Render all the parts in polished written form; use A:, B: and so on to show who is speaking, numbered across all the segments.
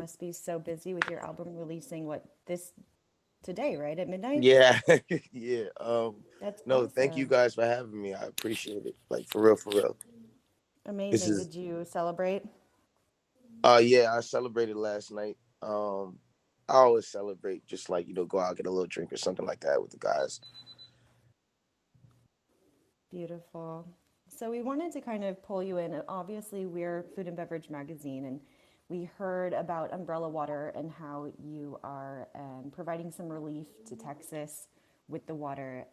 A: must be so busy with your album releasing this today, right? At midnight?
B: Yeah, yeah.
A: That's
B: No, thank you
A: awesome.
B: guys for having me. I appreciate it. Like for real, for real. This
A: Amazing.
B: is
A: Did you celebrate?
B: yeah, I celebrated last night. I always celebrate just like, go out, get a little drink or something like that with the guys.
A: Beautiful. So we wanted to kind of pull you in. Obviously, we're Food and Beverage Magazine, and we heard about Umbrella Water and how you are providing some relief to Texas with the water.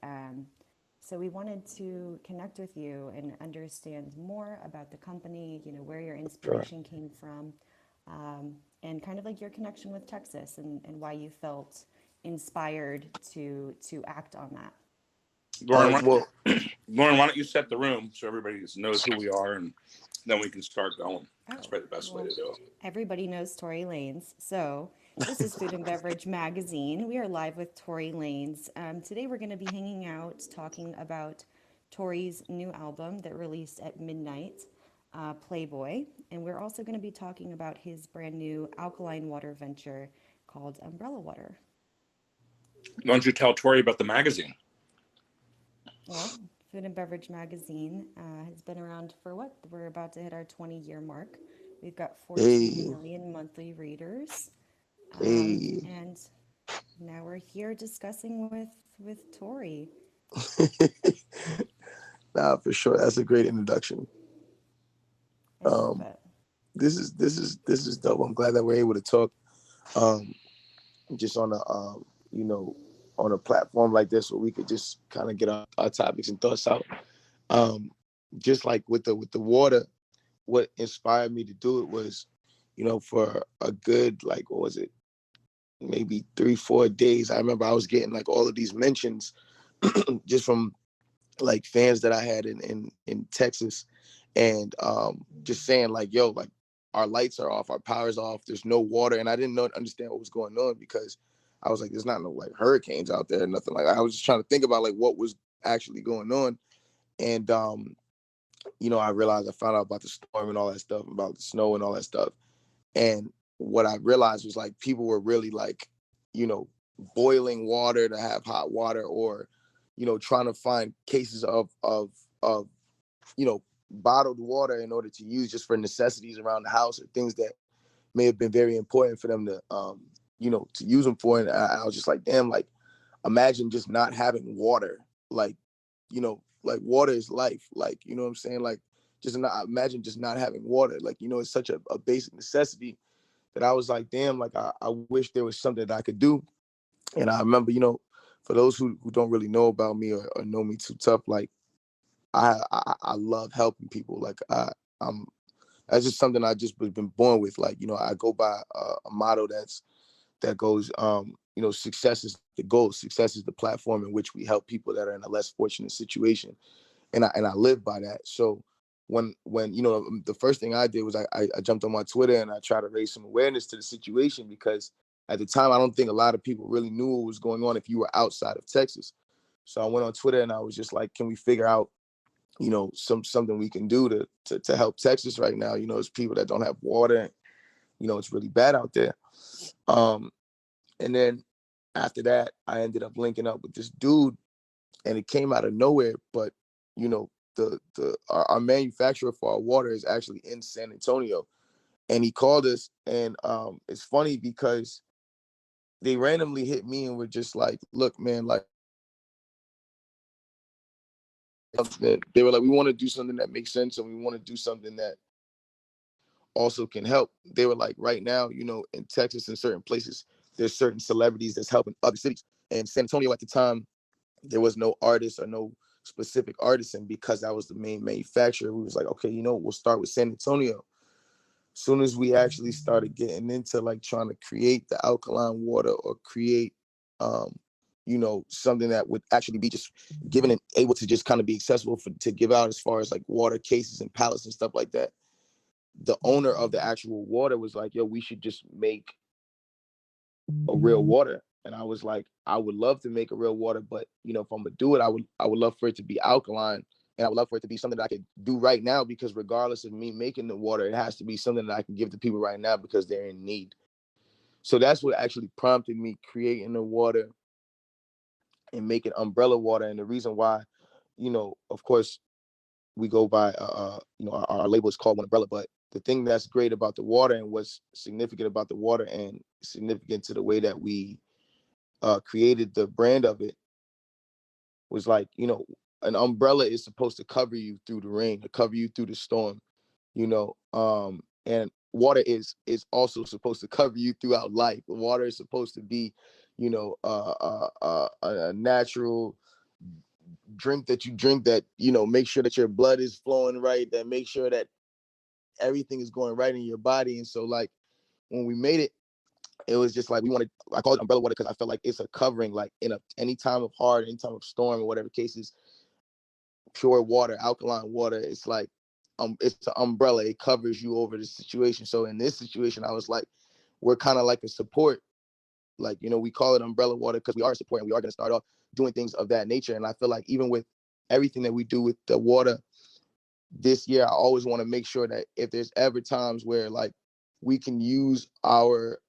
A: So we wanted to connect with you and understand more about the company, where your
B: Sure.
A: inspiration came from, and kind of like your connection with Texas and why you felt inspired to act on that.
C: Lauren, why,
B: Well,
C: Lauren, why don't you set the room so everybody knows who we are, and then we can start going. That's
A: Oh,
C: probably the best way
A: well,
C: to do it.
A: everybody knows Tory Lanez. So, this is Food and Beverage Magazine. We are live with Tory Lanez. Today, we're going to be hanging out talking about Tory's new album that released at midnight, Playboy. And we're also going to be talking about his brand new alkaline water venture called Umbrella Water.
C: Why don't you tell Tori about the magazine?
A: Well, Food and Beverage Magazine has been around for what? We're about to hit our 20-year mark. We've got 14
B: hey,
A: million monthly readers.
B: hey.
A: And now we're here discussing with Tori.
B: Nah, for sure. That's a great introduction.
A: I love
B: Um,
A: it.
B: this is dope. I'm glad that we're able to talk um just on a on a platform like this where we could just kind of get our topics and thoughts out. Um, just like with the water, what inspired me to do it was, for a good like what was it, maybe 3-4 days. I remember I was getting like all of these mentions just from like fans that I had in Texas, and just saying like, yo, like our lights are off, our power's off, there's no water, and I didn't understand what was going on because I was like, there's not no like hurricanes out there, nothing like that. I was just trying to think about like what was actually going on, and I realized I found out about the storm and all that stuff, about the snow and all that stuff, and what I realized was like people were really like, you know, boiling water to have hot water, or trying to find cases of bottled water in order to use just for necessities around the house or things that may have been very important for them to to use them for. And I was just like, damn, like imagine just not having water. Like, like water is life. Like, you know what I'm saying? Like just not imagine just not having water. Like, it's such a basic necessity that I was like, damn, like I wish there was something that I could do. And I remember, for those who don't really know about me or know me too tough, like I love helping people. Like I'm that's just something I just been born with. Like, I go by a motto that goes, success is the goal. Success is the platform in which we help people that are in a less fortunate situation. And I live by that. So when the first thing I did was I jumped on my Twitter and I tried to raise some awareness to the situation, because at the time I don't think a lot of people really knew what was going on if you were outside of Texas. So I went on Twitter and I was just like, can we figure out something we can do to help Texas right now? It's people that don't have water. It's really bad out there. Um, and then after that, I ended up linking up with this dude, and it came out of nowhere. But our manufacturer for our water is actually in San Antonio, and he called us, and it's funny because they randomly hit me and were just like, "Look, man, like." They were like, we want to do something that makes sense, and we want to do something that also can help. They were like, right now, in Texas, in certain places, there's certain celebrities that's helping other cities. And San Antonio at the time, there was no artist or no specific artist. And because that was the main manufacturer, we was like, okay, we'll start with San Antonio. Soon as we actually started getting into like trying to create the alkaline water or create, something that would actually be just given and able to just kind of be accessible to give out as far as like water cases and pallets and stuff like that, the owner of the actual water was like, yo, we should just make a real water. And I was like, I would love to make a real water, but if I'm gonna do it, I would love for it to be alkaline, and I would love for it to be something that I could do right now, because regardless of me making the water, it has to be something that I can give to people right now because they're in need. So that's what actually prompted me creating the water and making umbrella water. And the reason why, of course, we go by, our label is called One Umbrella. But the thing that's great about the water and what's significant about the water and significant to the way that we created the brand of it was like, an umbrella is supposed to cover you through the rain, to cover you through the storm, and water is also supposed to cover you throughout life. Water is supposed to be, a natural drink that you drink that, make sure that your blood is flowing right, that make sure that everything is going right in your body. And so like when we made it, it was just like I call it umbrella water because I felt like it's a covering, like any time of hard, any time of storm or whatever cases, pure water, alkaline water, it's an umbrella. It covers you over the situation. So in this situation, I was like, we're kind of like a support. Like, we call it umbrella water because we are a support and we are going to start off doing things of that nature. And I feel like even with everything that we do with the water this year, I always want to make sure that if there's ever times where like we can use our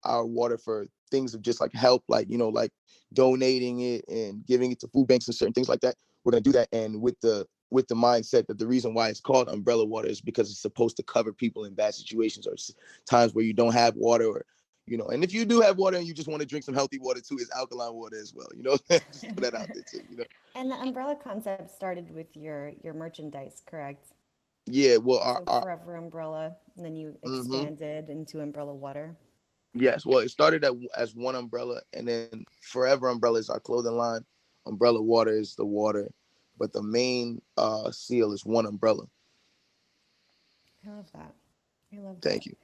B: water for things of just like help, like, like donating it and giving it to food banks and certain things like that, we're going to do that. And with the mindset that the reason why it's called umbrella water is because it's supposed to cover people in bad situations or times where you don't have water, or, and if you do have water and you just want to drink some healthy water too, it's alkaline water as well, just put that out there too.
A: And the umbrella concept started with your merchandise, correct?
B: Yeah, well,
A: So Forever Umbrella, and then you expanded into Umbrella Water.
B: Yes, well, it started as One Umbrella, and then Forever Umbrella is our clothing line. Umbrella Water is the water, but the main seal is One Umbrella.
A: I love that. I love that.
B: Thank you.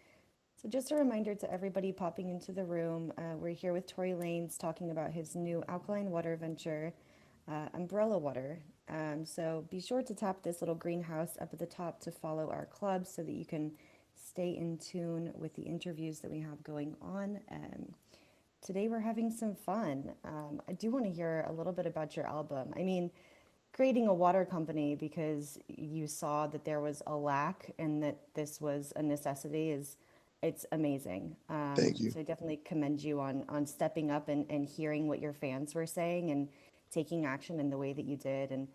A: So just a reminder to everybody popping into the room, we're here with Tory Lanez talking about his new alkaline water venture, Umbrella Water. So be sure to tap this little greenhouse up at the top to follow our club so that you can stay in tune with the interviews that we have going on. Today we're having some fun. I do want to hear a little bit about your album. I mean, creating a water company because you saw that there was a lack and that this was a necessity it's amazing.
B: Thank you.
A: So I definitely commend you on stepping up and hearing what your fans were saying and taking action in the way that you did, and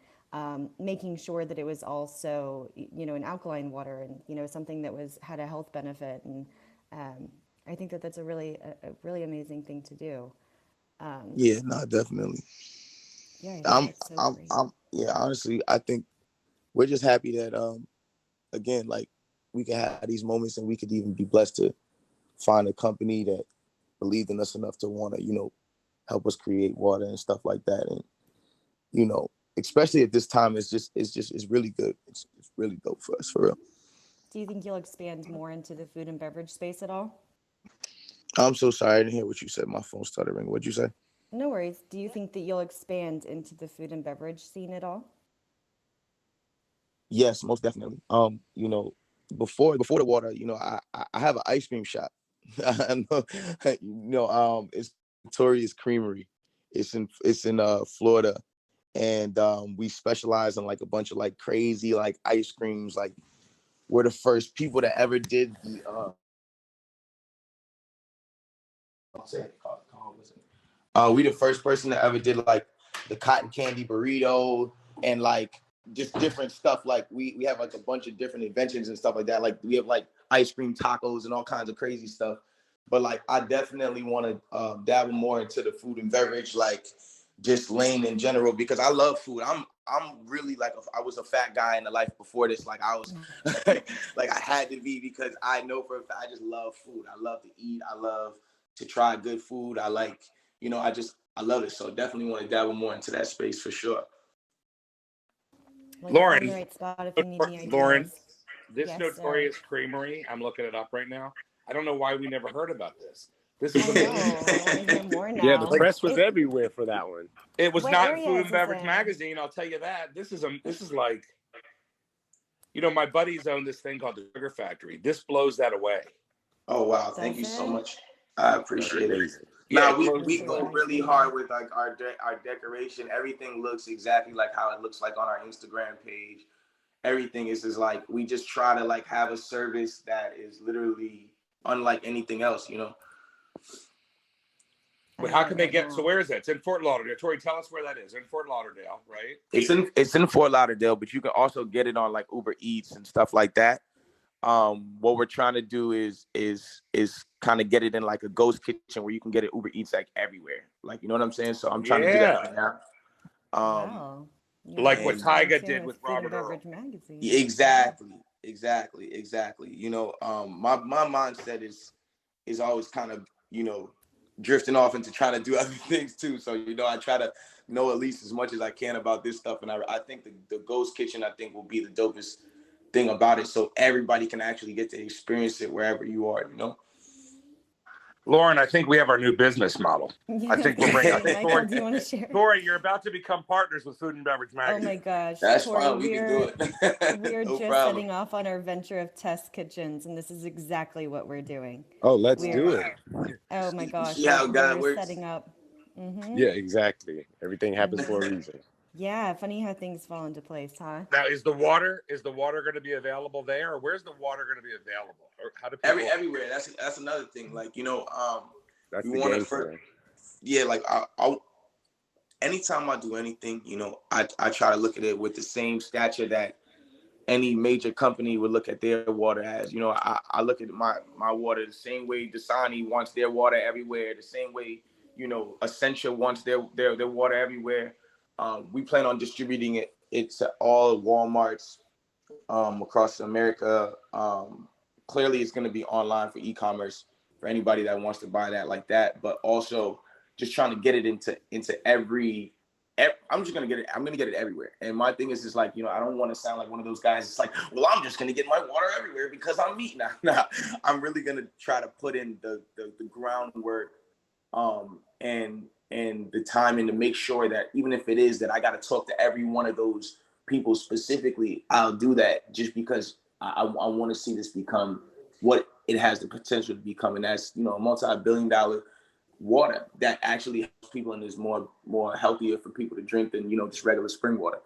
A: making sure that it was also, an alkaline water and, something that had a health benefit. And I think that that's a really amazing thing to do.
B: Yeah, no, definitely.
A: Yeah, I think that's so great.
B: Yeah, honestly, I think we're just happy that, again, like we can have these moments and we could even be blessed to find a company that believed in us enough to want to, help us create water and stuff like that. And, especially at this time, it's really good. It's really dope for us, for real.
A: Do you think you'll expand more into the food and beverage space at all?
B: I'm so sorry. I didn't hear what you said. My phone started ringing. What'd you say?
A: No worries. Do you think that you'll expand into the food and beverage scene at all?
B: Yes, most definitely. Before the water, I have an ice cream shop. I know, it's Victoria's Creamery. It's in Florida, and we specialize in like a bunch of like crazy like ice creams. Like we're the first people that ever did the we the first person that ever did like the cotton candy burrito and like just different stuff. Like we have like a bunch of different inventions and stuff like that. Like we have like ice cream tacos and all kinds of crazy stuff. But like I definitely want to dabble more into the food and beverage, like just lane in general, because I love food. I'm really like I was a fat guy in the life before this. Like I was like I had to be, because I know for a fact I just love food. I love to eat. I love to try good food. I like, I love it. So definitely want to dabble more into that space for sure.
A: Well, you're in the
C: Lauren,
A: right spot if you need any
C: Lauren,
A: ideas.
C: this
A: Yes, sir.
C: Notorious Creamery, I'm looking it up right now. I don't know why we never heard about this. This
A: I
C: is
A: know.
C: amazing.
A: I want to hear more
D: Yeah, the
A: now.
D: press was everywhere for that one.
C: It was
A: What
C: not in
A: area
C: Food
A: is
C: and
A: this
C: Beverage
A: in?
C: Magazine, I'll tell you that. This is like, my buddies own this thing called the Sugar Factory. This blows that away.
B: Oh wow, thank
A: Does
B: you so
A: it?
B: much. I appreciate it.
C: Yeah,
B: Now we
A: Let me see
B: go
A: what I
B: really
A: see.
B: hard with like our decoration. Everything looks exactly like how it looks like on our Instagram page. Everything is just like, we just try to like have a service that is literally unlike anything else.
C: But
A: I
C: how
A: have it
C: can they
A: right
C: get? So
A: now.
C: where is that? It's in Fort Lauderdale. Tori, tell us where that is. In Fort Lauderdale, right?
B: It's in Fort Lauderdale, but you can also get it on like Uber Eats and stuff like that. What we're trying to do is kind of get it in like a ghost kitchen where you can get it Uber Eats like everywhere. Like, you know what I'm saying? So I'm trying to do that
C: Yeah,
B: right now.
A: Wow. You
C: like what
B: And
A: in
C: Tyga
A: tune
C: did
A: with
C: with
A: Food and
C: Robert Earl.
A: Beverage Magazine. Wow.
B: exactly. You know, my mindset is always kind of, you know, drifting off into trying to do other things too. So, you know, I try to know at least as much as I can about this stuff. And I think the ghost kitchen, I think, will be the dopest thing about it. So everybody can actually get to experience it wherever you are, you know?
C: Lauren, I think we have our new business model. I
A: Yeah,
C: think we're bringing up
A: Michael,
C: Tori.
A: do you want to share?
C: Tori, you're about to become partners with Food and Beverage
A: Oh my
C: Magazine.
A: gosh,
B: That's
A: Tori,
B: fine. We can do
A: we're
B: it. No
A: just
B: problem.
A: setting off on our venture of test kitchens, and this is exactly what we're doing.
D: Oh, let's
C: Oh,
D: do
A: We're
D: it.
C: wow.
A: Oh my
B: You
A: gosh,
B: see how God
A: we're
B: works?
A: setting up. Mm-hmm.
D: Yeah, exactly. Everything happens for a
A: Mm-hmm.
D: reason.
A: Yeah, funny how things fall into place, huh?
C: Now, is the water going to be available there, or where's the water going to be available, or how do people?
B: Everywhere. That's another thing. Like, you know,
D: That's
B: we
D: the
B: want to
D: game
B: first,
D: plan.
B: yeah, like anytime I do anything, you know, I try to look at it with the same stature that any major company would look at their water as. You know, I look at my water the same way Dasani wants their water everywhere, the same way, you know, Essentia wants their water everywhere. We plan on distributing it to all Walmarts across America. Clearly, it's going to be online for e-commerce for anybody that wants to buy that like that. But also, just trying to get it into every. I'm just gonna get it. I'm gonna get it everywhere. And my thing is like, you know, I don't want to sound like one of those guys. It's like, well, I'm just gonna get my water everywhere because I'm me. Nah. I'm really gonna try to put in the groundwork, and the time, and to make sure that even if it is that I got to talk to every one of those people specifically, I'll do that just because I want to see this become what it has the potential to become, and that's, you know, a multi-billion-dollar water that actually helps people and is more healthier for people to drink than, you know, just regular spring water.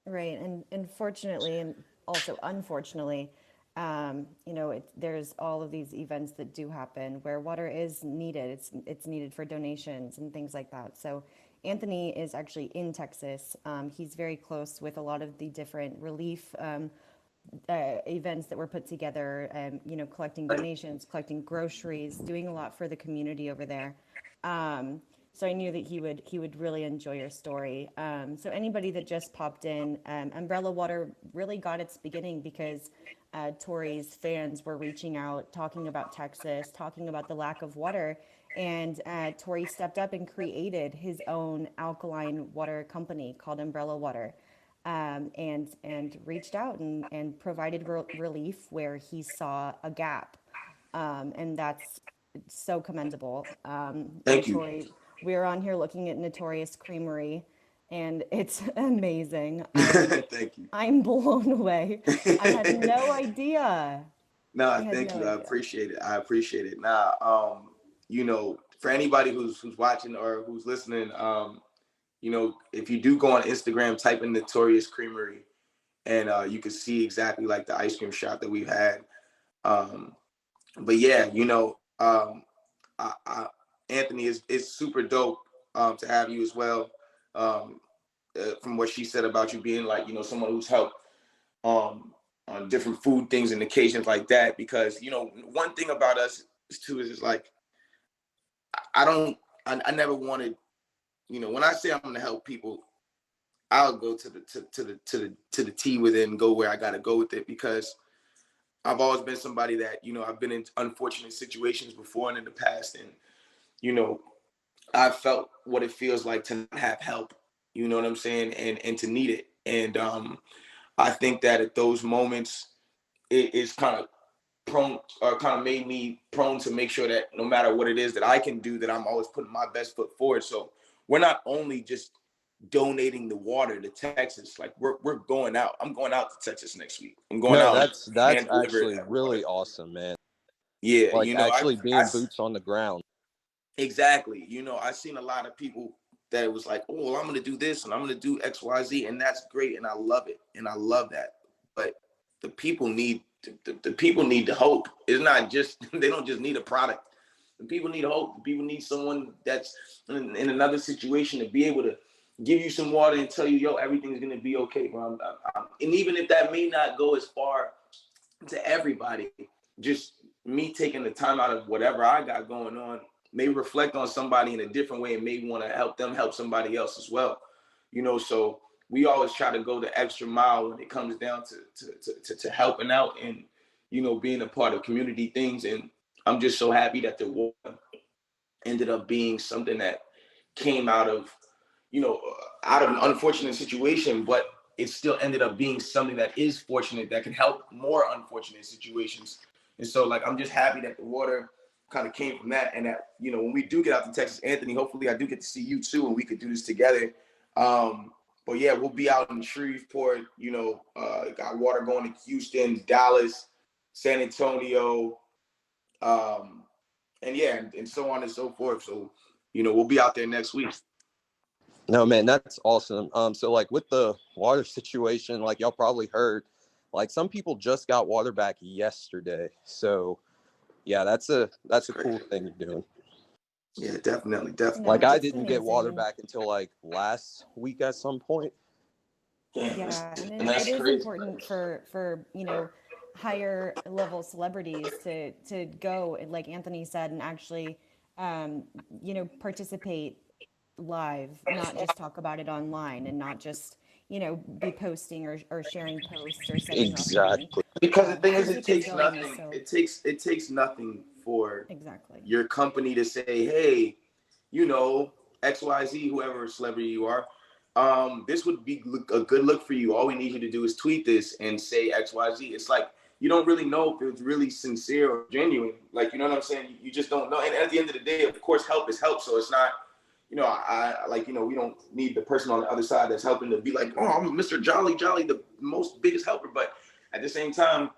A: Right, and fortunately, and also unfortunately, you know, there's all of these events that do happen where water is needed. It's needed for donations and things like that. So Anthony is actually in Texas. He's very close with a lot of the different relief events that were put together, you know, collecting donations, collecting groceries, doing a lot for the community over there. So I knew that he would really enjoy your story. So anybody that just popped in, Umbrella Water really got its beginning because Tory's fans were reaching out, talking about Texas, talking about the lack of water, and Tory stepped up and created his own alkaline water company called Umbrella Water. And reached out and provided relief where he saw a gap, and that's so commendable. And
B: Thank you.
A: Tori, we're on here looking at Notorious Creamery, and it's amazing.
B: Thank you.
A: I'm blown away. I had no idea. I
B: Nah,
A: had
B: thank
A: no
B: you. I
A: idea.
B: appreciate it. Now, you know, for anybody who's watching or who's listening, you know, if you do go on Instagram, type in Notorious Creamery, and you can see exactly like the ice cream shop that we've had. Um, but yeah, you know, Anthony, is super dope to have you as well. Um, from what she said about you being like, you know, someone who's helped um, on different food things and occasions like that. Because, you know, one thing about us too is like, I never wanted, you know, when I say I'm going to help people, I'll go to the T with it and go where I got to go with it, because I've always been somebody that, you know, I've been in unfortunate situations before and in the past, and, you know, I felt what it feels like to not have help, you know what I'm saying, and to need it. And I think that at those moments, it is kind of prone, or kind of made me prone to make sure that no matter what it is that I can do, that I'm always putting my best foot forward. So we're not only just donating the water to Texas, like we're going out. I'm going out to Texas next week. I'm going
D: No,
B: out and
D: that's
B: hand deliver
D: actually
B: that water.
D: really awesome, man.
B: Yeah,
D: Like
B: you know,
D: actually being boots on the ground.
B: exactly. You know, I've seen a lot of people that was like, oh, well, I'm going to do this and I'm going to do X, Y, Z. And that's great. And I love it. And I love that. But the people need, the people need the hope. It's not just, they don't just need a product. And people need hope. People need someone that's in another situation to be able to give you some water and tell you, yo, everything's gonna be okay, bro. And even if that may not go as far to everybody, just me taking the time out of whatever I got going on, may reflect on somebody in a different way and maybe want to help them help somebody else as well. So we always try to go the extra mile when it comes down to helping out and, being a part of community things. And I'm just so happy that the war ended up being something that came out of an unfortunate situation, but it still ended up being something that is fortunate that can help more unfortunate situations. And so, like, I'm just happy that the water kind of came from that, and that, when we do get out to Texas, Anthony, hopefully I do get to see you too, and we could do this together. But yeah, we'll be out in Shreveport, got water going to Houston, Dallas, San Antonio, and so on and so forth. So, we'll be out there next week.
D: No, man, that's awesome. So like with the water situation, like y'all probably heard, like some people just got water back yesterday. So yeah, that's a cool thing you're doing.
B: Yeah, definitely.
D: Like I
A: That's
D: didn't get
A: amazing.
D: water back until like last week at some point.
A: Yeah, and
B: that's
A: it is
B: crazy.
A: important for higher level celebrities to go, like Anthony said, and actually participate live, not just talk about it online, and not just be posting or sharing posts or setting up.
D: Exactly.
B: Because the thing is,
A: to
B: it
A: keep
B: takes
A: going is
B: nothing.
A: so
B: It takes nothing for
A: exactly.
B: your company to say, hey, XYZ, whoever celebrity you are, this would be a good look for you. All we need you to do is tweet this and say XYZ. It's like, you don't really know if it's really sincere or genuine. Like, you know what I'm saying? You just don't know. And at the end of the day, of course, help is help. So it's not, we don't need the person on the other side that's helping to be like, oh, I'm Mr. Jolly, the most biggest helper. But at the same time,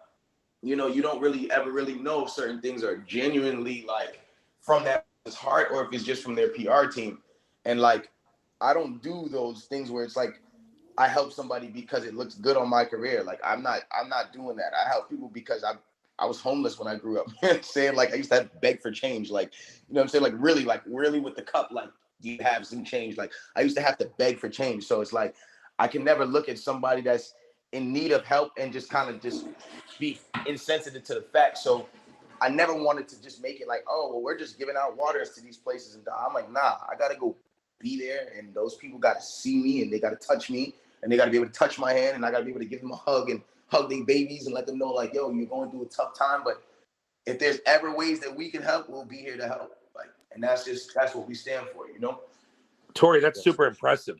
B: you don't really ever really know if certain things are genuinely like from that heart or if it's just from their PR team. And like, I don't do those things where it's like I help somebody because it looks good on my career. Like I'm not doing that. I help people because I was homeless when I grew up. Saying like I used to have to beg for change. Like, what I'm saying? Like really with the cup, like, do you have some change? Like I used to have to beg for change. So it's like I can never look at somebody that's in need of help and just kind of just be insensitive to the fact. So I never wanted to just make it like, oh, well, we're just giving out waters to these places. And I'm like, nah, I got to go be there. And those people got to see me and they got to touch me and they got to be able to touch my hand and I got to be able to give them a hug and hug their babies and let them know like, yo, you're going through a tough time. But if there's ever ways that we can help, we'll be here to help. Like, and that's what we stand for,
C: Tory, that's super impressive.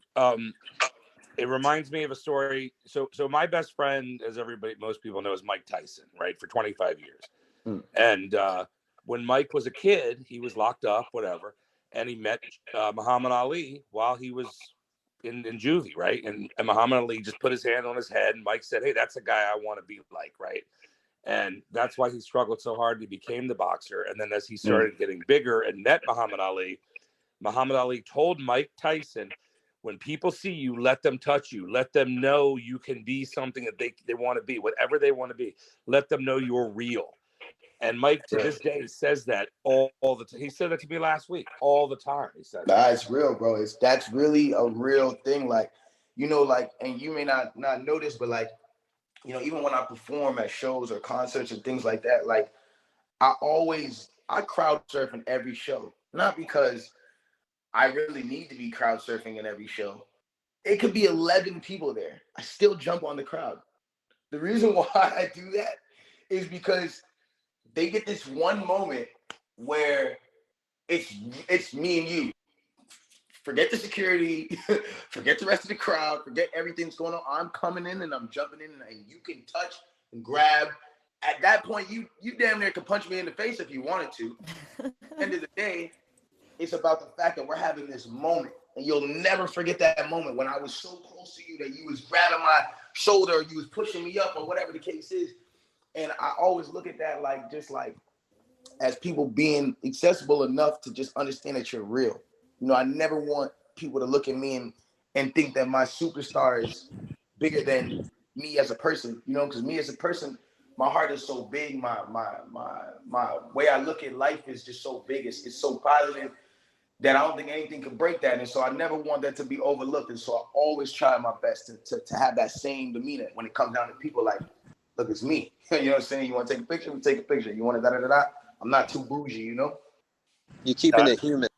C: It reminds me of a story. So my best friend, as most people know, is Mike Tyson, right? For 25 years. And when Mike was a kid, he was locked up, whatever. And he met Muhammad Ali while he was in juvie, right? And Muhammad Ali just put his hand on his head. And Mike said, hey, that's a guy I want to be like, right? And that's why he struggled so hard. He became the boxer. And then as he started getting bigger and met Muhammad Ali told Mike Tyson, when people see you, let them touch you. Let them know you can be something that they want to be, whatever they want to be. Let them know you're real. And Mike, to this day, says that all the time. He said that to me last week, all the time. He said,
B: nah, it's real, bro. That's really a real thing. Like, and you may not know this, but like, even when I perform at shows or concerts and things like that, like, I crowd surf in every show. Not because I really need to be crowd surfing in every show. It could be 11 people there. I still jump on the crowd. The reason why I do that is because they get this one moment where it's me and you. Forget the security, forget the rest of the crowd, forget everything that's going on. I'm coming in and I'm jumping in and you can touch and grab. At that point, you damn near could punch me in the face if you wanted to. At the end of the day, it's about the fact that we're having this moment. And you'll never forget that moment when I was so close to you that you was grabbing my shoulder or you was pushing me up or whatever the case is. And I always look at that like just like as people being accessible enough to just understand that you're real. I never want people to look at me and think that my superstar is bigger than me as a person, because me as a person, my heart is so big. My way I look at life is just so big. It's so positive that I don't think anything can break that. And so I never want that to be overlooked. And so I always try my best to have that same demeanor when it comes down to people like, look, it's me. You know what I'm saying? You want to take a picture? We take a picture. You want to da-da-da-da? I'm not too bougie, you know?
D: You keeping it human.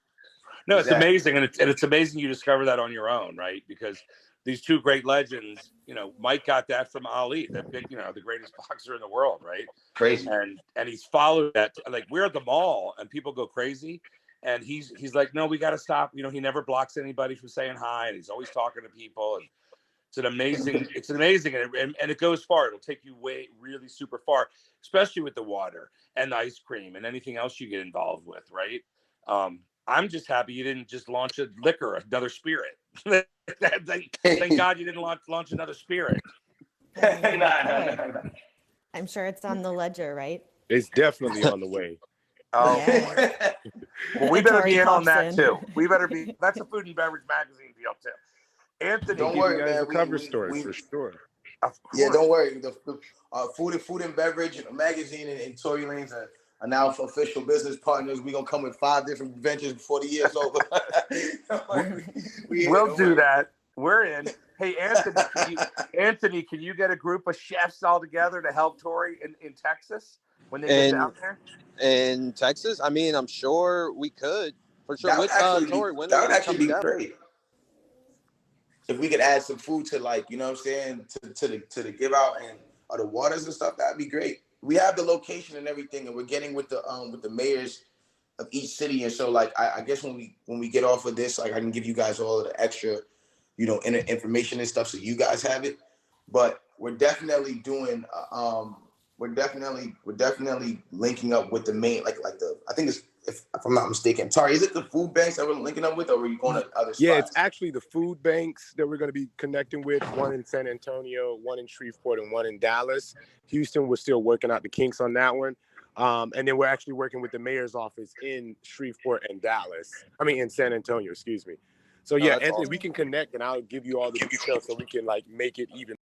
C: No,
B: Exactly.
C: it's amazing. And it's amazing you discover that on your own, right? Because these two great legends, you know, Mike got that from Ali, that big, you know, the greatest boxer in the world, right?
B: Crazy.
C: And he's followed that. Like, we're at the mall and people go crazy. And he's like, no, we got to stop. You know, he never blocks anybody from saying hi. And he's always talking to people. And it's amazing. And it goes far. It'll take you really super far, especially with the water and the ice cream and anything else you get involved with, right? I'm just happy you didn't just launch a liquor, another spirit. Thank God you didn't launch another spirit.
B: Nah.
A: I'm sure it's on the ledger, right?
E: It's definitely on the way.
C: Oh,
A: Yeah.
C: well, we better
A: Tory
C: be in on
A: pops
C: that
A: in.
C: too. We better be. That's a food and beverage magazine deal too. Anthony,
B: Don't
E: Give
B: worry,
E: you guys
B: man.
E: a cover story for sure.
C: Of
B: Yeah,
C: course.
B: don't worry. The food and beverage magazine and Tory Lanez are now official business partners. We're gonna come with 5 different ventures before the year's over.
C: We'll do that. We're in. Hey, Anthony, can you get a group of chefs all together to help Tory in Texas when they get down there?
D: In Texas, I mean, I'm sure we could. For sure. With Tory, when
B: that
D: are
B: would
D: they
B: actually
D: coming
B: be
D: down?
B: great. If we could add some food to, like, you know what I'm saying, to the give out and the waters and stuff, that'd be great. We have the location and everything, and we're getting with the mayors of each city. And so, like, I guess when we get off of this, like, I can give you guys all of the extra, you know, information and stuff so you guys have it. But we're definitely doing we're definitely linking up with the main, like the, I think it's, if I'm not mistaken, Tari, is it the food banks that we're linking up with, or are you going to other spots?
E: Yeah, it's actually the food banks that we're going to be connecting with. One in San Antonio, one in Shreveport, and one in Dallas. Houston, we're still working out the kinks on that one. And then we're actually working with the mayor's office in Shreveport and Dallas. I mean, in San Antonio, excuse me. So yeah, Anthony,
D: awesome.
E: we can connect, and I'll give you all the details so we can, like, make it even